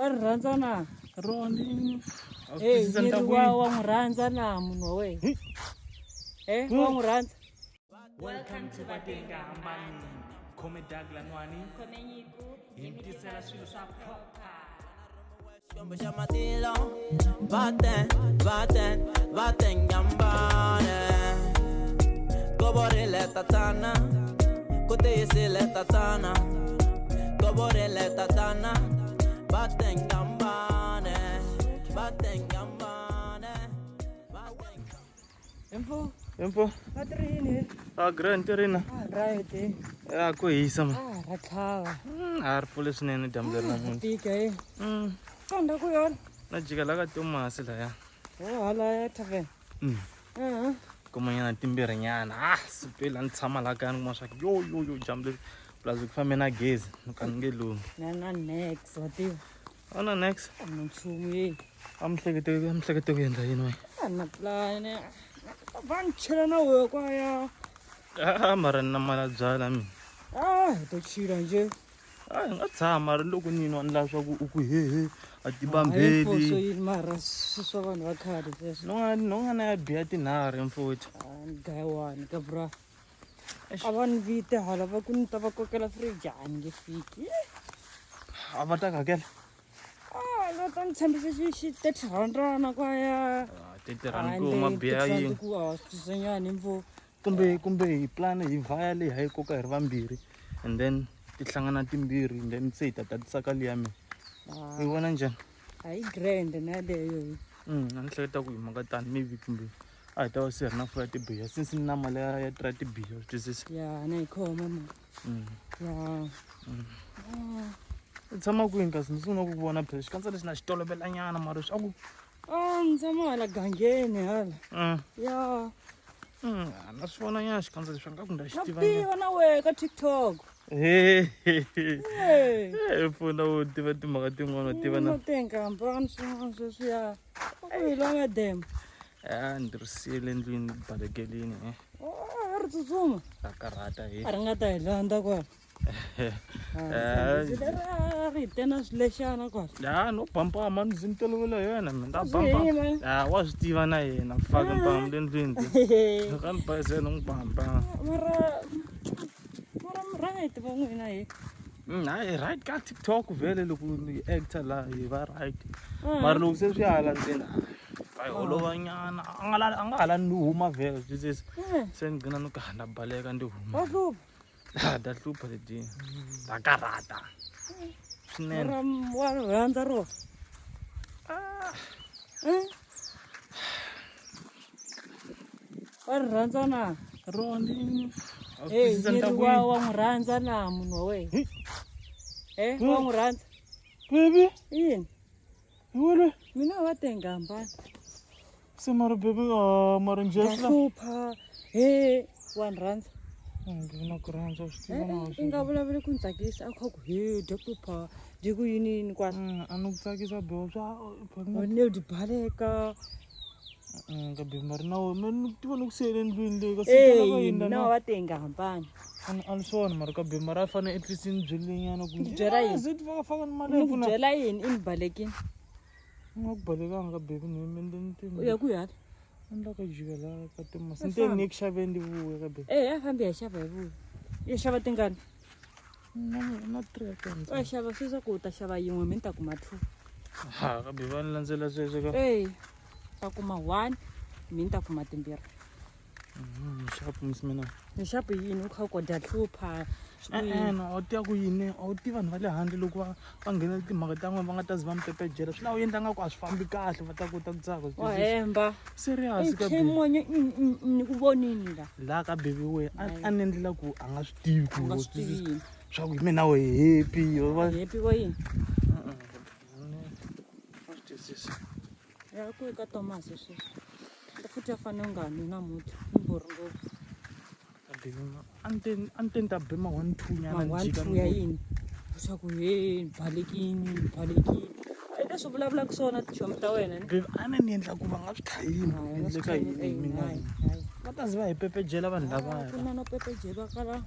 wa ri rhandza na Roni. miri wa n'wi rhandza na munhu wa wena wa n'wi rhandza. Welcome to Batenga Ambani. Come Dagla Nwani. Khome Nyiku Yimtisela swilo swa proper. Baten gambane Goborele tatana Kutesele tatana Goborele tatana Baten gambane Empo. Patrini Grand Terina. right Ya ku hisa ma. ra tlhava Har pole swinene dyambu leri namuntlha. tika fanda ku yona Na jika la ka Thomas la ya. hala ya tavern Kumanyana timbirhi nyana. Sipela ni tshama la ka ni kuma swa yo dyambu leri plus ku fambe na gezi ni ka ni nge lumi. na next wa tiva Ona next. a ni nchumu yeyi Amhlekete ku endla yini wena? a na plan va ni chela na wehe kwaya Mara ni na mali ya byala mina. hi to chila njhe Hi nga tshama ri loko ni nwa ni lava swa ku u ku hehe a hayi foso tibambeli. yini mara swi swa vanhu va khale sweswo Non'wana ya biya tinharhi mfuthu. ni gayi wani ka bra a va ni vite hala va ku ni ta va kokela fridge a ni nge fiki A va ta ku hakela? lo ta ni tshembise xi 30 kwaya Titirhani ku ma biya yini. ku a swisenyani mvo Kumbe hi plan hi vaya leyi hayi koka hi ri vambirhi and then ti hlangana timbirhi and then se hi ta tatisa ka liya mina. Yi vona njhani? a yi grand na leyo A ni hleketa ku hi mhaka tani maybe kumbe a hi ta va se hi ri na fuya tibiya since ni na mali ya tira tibiya swi twisisa. ya na yi khoma ma ya U tshama kwini kasi ni sungula ku vona phela xikandza lexi na xi tolovelanyana mara swa ku ni tshama hala gangeni hala ya na swi vona nyana xikandza lexi nga ku nda xi na tiva tiva na wehe ka TikTok pfuna u tiva timhaka tin'wana u tiva na tengambani swin'wana sweswiya yi langa dem ni tirhisile endlwini balekelini a ri tsutsuma ra karhata a ri nga ta hi landza kwala a ri hi tena swilexana kwala no bamba mani zi ni tolovela hi yena mi ta Swi bamba yima. wa swi tiva na yena faka mpamu le ndlwini ka ni bayisela n'wi bamba mara right va n'wina hi hayi right ka TikTok vhele loko ni actor la hi va right mara loko se swi hala ndzeni va hi olova nyana a nga hala ni huma vhele twisisa se ni gina ni ku na baleka ndi huma va hlupha ta hlupha leti ta karhata swinene mara wa ri rhandza ro wa ri rhandza na Roni. miri wa n'wi rhandza na munhu wa wena wa n'wi rhandza Baby, yini wele mina wa tengambani se mara baby mara va njela hlupha wa ni rhandza ngina ku rhandza swi tiva na i nga vulavuli ku ni tsakisa a kha ku dya hlupha dyi ku yinini kwala a ni ku tsakisa beo swa ne di baleka ka baby mara na wena ni tiva ni ku siyele endlwini leyi ka siku la yini mina wa tengambani a ni swona mara ka baby mara a fanele at least ni byele nyana ku Ni byela yini? ze ti faka ni mali ni ya ku pfuna byela yini i ni balekini nga ku balekanga ka baby ni mende ni u ya ku yala ni la ka jika la ka Thomas ni te ni ku xaveni ndi vuya ka baby a fambi ya xava hi vuya ya xava tingani na 3 u ya xava sweswa ku u ta xava yin'we mi ni ta kuma 2 ka baby va ni landzela sweswo ka ta kuma 1 mi ni ta kuma timbirhi xapu misimena ni xapu yini u kha ku dya hlupha a wu tiva ku yini a wu tiva vanhu va le handle loko va nghenela timhaka ta n'wina va nga ta zi va mi pepejela swi lava u endla nga ku a swi fambi kahle va ta kota ku tsaka wa hemba serious ka baby tlhemonye ni ku vonini la ka baby we a ni endlela ku a nga swi tivi ku nga swi tivi yini swa ku hi mina we happy happy wa yini swi twisisa ya ku eka Thomas sweswo futhi a fanele u nga nwi namuntlha ni borhi ngopfu ka baby a ni te ni ta bema 1-2 nyana ni jika ya yini swa ku balekini a leswi vulavulaka swona tichomi ta wena ni baby a ni endla ku va nga swi khayini endleka yini hi mina va ta zi va hi pepejela vanhu lavaya ku na no pepejeliwa kala